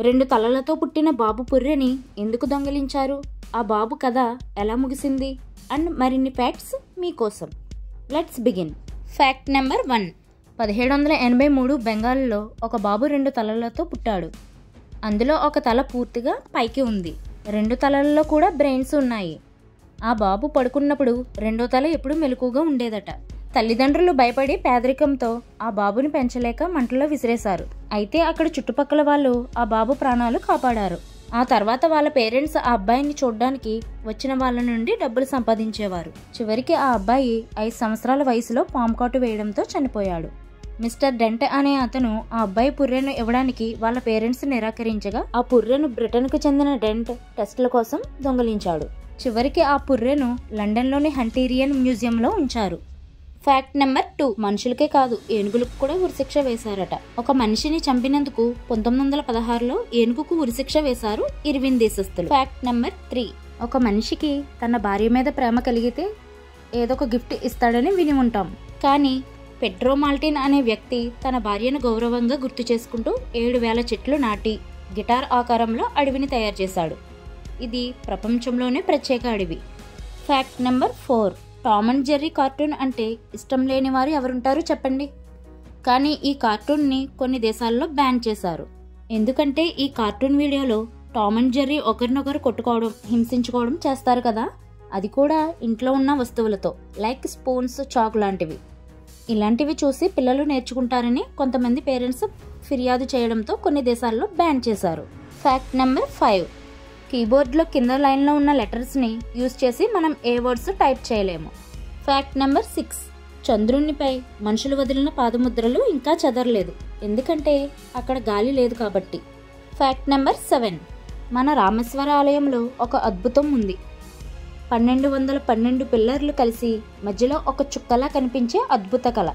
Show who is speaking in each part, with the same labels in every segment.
Speaker 1: 2 తలలతో పుట్టిన బాబు పుర్రెని ఎందుకు దొంగిలించారు? ఆ బాబు కథ ఎలా ముగిసింది? అండ్ మరిన్ని ఫ్యాక్ట్స్ మీకోసం. Let's begin. Fact number 1. 1783 బెంగాల్లో ఒక బాబు 2 తలలతో పుట్టాడు. అందులో ఒక తల పూర్తిగా పైకి ఉంది, 2 తలల్లో కూడా బ్రెయిన్స్ ఉన్నాయి. ఆ బాబు పడుకున్నప్పుడు 2వ తల ఎప్పుడు మెలకుగా ఉండేదట. తల్లిదండ్రులు భయపడి పేదరికంతో ఆ బాబుని పెంచలేక మంటలో విసిరేశారు. అయితే అక్కడ చుట్టుపక్కల వాళ్ళు ఆ బాబు ప్రాణాలు కాపాడారు. ఆ తర్వాత వాళ్ళ పేరెంట్స్ ఆ అబ్బాయిని చూడడానికి వచ్చిన వాళ్ళ నుండి డబ్బులు సంపాదించేవారు. చివరికి ఆ అబ్బాయి 5 సంవత్సరాల వయసులో పాము కాటు వేయడంతో చనిపోయాడు. మిస్టర్ డెంట్ అనే అతను ఆ అబ్బాయి పుర్రెను ఇవ్వడానికి వాళ్ళ పేరెంట్స్ నిరాకరించగా ఆ పుర్రెను బ్రిటన్కు చెందిన డెంట్ టెస్టుల కోసం దొంగిలించాడు. చివరికి ఆ పుర్రెను లండన్లోని హంటీరియన్ మ్యూజియంలో ఉంచారు. Fact number 2. మనుషులకే కాదు, ఏనుగులకు కూడా ఉరిశిక్ష వేశారట. ఒక మనిషిని చంపినందుకు 1916లో ఏనుగుకు ఉరిశిక్ష వేశారు ఇర్విన్ దేశస్థులు. Fact number 3. ఒక మనిషికి తన భార్య మీద ప్రేమ కలిగితే ఏదో ఒక గిఫ్ట్ ఇస్తాడని విని ఉంటాం. కానీ పెడ్రో మాల్టిన్ అనే వ్యక్తి తన భార్యను గౌరవంగా గుర్తు చేసుకుంటూ 7000 చెట్లు నాటి గిటార్ ఆకారంలో అడవిని తయారు చేశాడు. ఇది ప్రపంచంలోనే ప్రత్యేక అడవి. Fact number 4. Tom and Jerry cartoon అంటే ఇష్టం లేని వారు ఎవరుంటారు చెప్పండి. కానీ ఈ కార్టూన్ని కొన్ని దేశాల్లో బ్యాన్ చేశారు. ఎందుకంటే ఈ కార్టూన్ వీడియోలో టామ్ అండ్ జెర్రీ ఒకరినొకరు కొట్టుకోవడం, హింసించుకోవడం చేస్తారు కదా, అది కూడా ఇంట్లో ఉన్న వస్తువులతో, లైక్ స్పూన్స్, చాక్ లాంటివి. ఇలాంటివి చూసి పిల్లలు నేర్చుకుంటారని కొంతమంది పేరెంట్స్ ఫిర్యాదు చేయడంతో కొన్ని దేశాల్లో బ్యాన్ చేశారు. Fact number 5. కీబోర్డ్లో కింద లైన్లో ఉన్న లెటర్స్ని యూజ్ చేసి మనం ఏ వర్డ్స్ టైప్ చేయలేము. Fact number 6. చంద్రునిపై మనుషులు వదిలిన పాదముద్రలు ఇంకా చెదరలేదు, ఎందుకంటే అక్కడ గాలి లేదు కాబట్టి. Fact number 7. మన రామేశ్వర ఆలయంలో ఒక అద్భుతం ఉంది. 1212 పిల్లర్లు కలిసి మధ్యలో ఒక చుక్కలా కనిపించే అద్భుత కళ.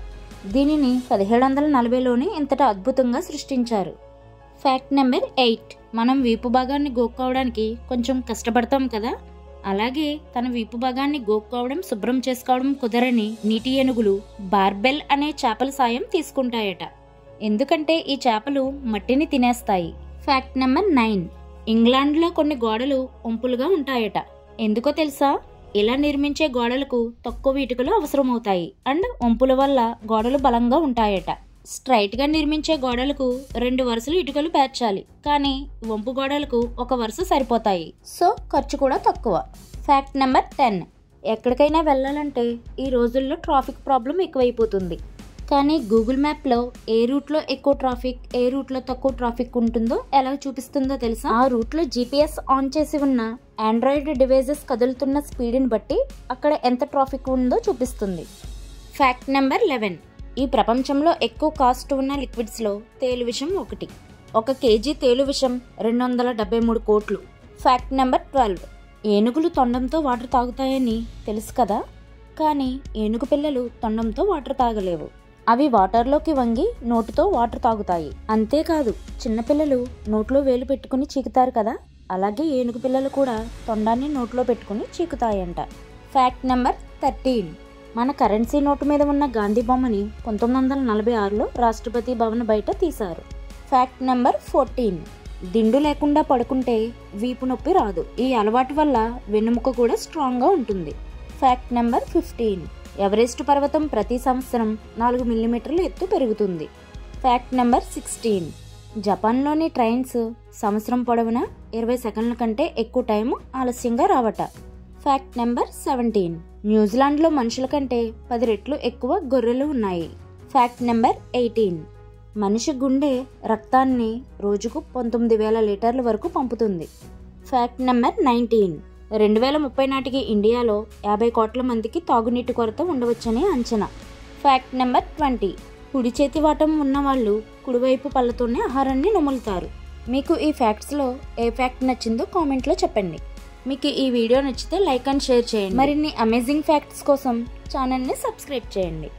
Speaker 1: దీనిని 1740లోనే ఇంతటా అద్భుతంగా సృష్టించారు. Fact number 8. మనం వీపు భాగాన్ని గోక్కోవడానికి కొంచెం కష్టపడతాం కదా, అలాగే తన వీపు భాగాన్ని గోక్కోవడం, శుభ్రం చేసుకోవడం కుదరని నీటి ఏనుగులు బార్బెల్ అనే చేపల సాయం తీసుకుంటాయట. ఎందుకంటే ఈ చేపలు మట్టిని తినేస్తాయి. Fact number 9. ఇంగ్లాండ్లో కొన్ని గోడలు వంపులుగా ఉంటాయట. ఎందుకో తెలుసా? ఇలా నిర్మించే గోడలకు తక్కువ ఇటుకలు అవసరమవుతాయి అండ్ వంపుల వల్ల గోడలు బలంగా ఉంటాయట. స్ట్రైట్ గా నిర్మించే గోడలకు 2 వరుసలు ఇటుకలు పేర్చాలి, కానీ వంపు గోడలకు 1 వరుస సరిపోతాయి. సో ఖర్చు కూడా తక్కువ. Fact number 10. ఎక్కడికైనా వెళ్ళాలంటే ఈ రోజుల్లో ట్రాఫిక్ ప్రాబ్లం ఎక్కువైపోతుంది. కానీ గూగుల్ మ్యాప్లో ఏ రూట్లో ఎక్కువ ట్రాఫిక్, ఏ రూట్లో తక్కువ ట్రాఫిక్ ఉంటుందో ఎలా చూపిస్తుందో తెలుసా? ఆ రూట్లో GPS ఆన్ చేసి ఉన్న ఆండ్రాయిడ్ డివైజెస్ కదులుతున్న స్పీడ్ని బట్టి అక్కడ ఎంత ట్రాఫిక్ ఉందో చూపిస్తుంది. Fact number 11. ఈ ప్రపంచంలో ఎక్కువ కాస్ట్ ఉన్న లిక్విడ్స్లో తేలు విషం ఒకటి. 1 కేజీ తేలు విషం 273 కోట్లు. Fact number 12. ఏనుగులు తొండంతో వాటర్ తాగుతాయని తెలుసు కదా, కానీ ఏనుగు పిల్లలు తొండంతో వాటర్ తాగలేవు. అవి వాటర్లోకి వంగి నోటితో వాటర్ తాగుతాయి. అంతేకాదు, చిన్నపిల్లలు నోట్లో వేలు పెట్టుకుని చీకుతారు కదా, అలాగే ఏనుగు పిల్లలు కూడా తొండాన్ని నోట్లో పెట్టుకుని చీకుతాయంట. Fact number 13. మన కరెన్సీ నోటు మీద ఉన్న గాంధీ బొమ్మని 1946లో రాష్ట్రపతి భవన్ బయట తీశారు. Fact number 14. దిండు లేకుండా పడుకుంటే వీపు నొప్పి రాదు. ఈ అలవాటు వల్ల వెన్నుముక కూడా స్ట్రాంగ్గా ఉంటుంది. Fact number 15. ఎవరెస్ట్ పర్వతం ప్రతి సంవత్సరం 4 మిల్లీమీటర్ల ఎత్తు పెరుగుతుంది. Fact number 16. జపాన్లోని ట్రైన్స్ సంవత్సరం పొడవునా 20 సెకండ్ల కంటే ఎక్కువ టైం ఆలస్యంగా రావట. Fact number 17. న్యూజిలాండ్లో మనుషుల కంటే 10 రెట్లు ఎక్కువ గొర్రెలు ఉన్నాయి. Fact number 18. మనిషి గుండె రక్తాన్ని రోజుకు 19,000 లీటర్ల వరకు పంపుతుంది. Fact number 19. 2030 నాటికి ఇండియాలో 50 కోట్ల మందికి తాగునీటి కొరత ఉండవచ్చని అంచనా. Fact number 20. కుడి చేతి వాటం ఉన్నవాళ్ళు కుడివైపు పళ్ళతోనే ఆహారాన్ని నములుతారు. మీకు ఈ ఫ్యాక్ట్స్లో ఏ ఫ్యాక్ట్ నచ్చిందో కామెంట్లో చెప్పండి. మీకు ఈ వీడియో నచ్చితే లైక్ అండ్ షేర్ చేయండి. మరిన్ని అమేజింగ్ ఫ్యాక్ట్స్ కోసం ఛానల్ని సబ్స్క్రైబ్ చేయండి.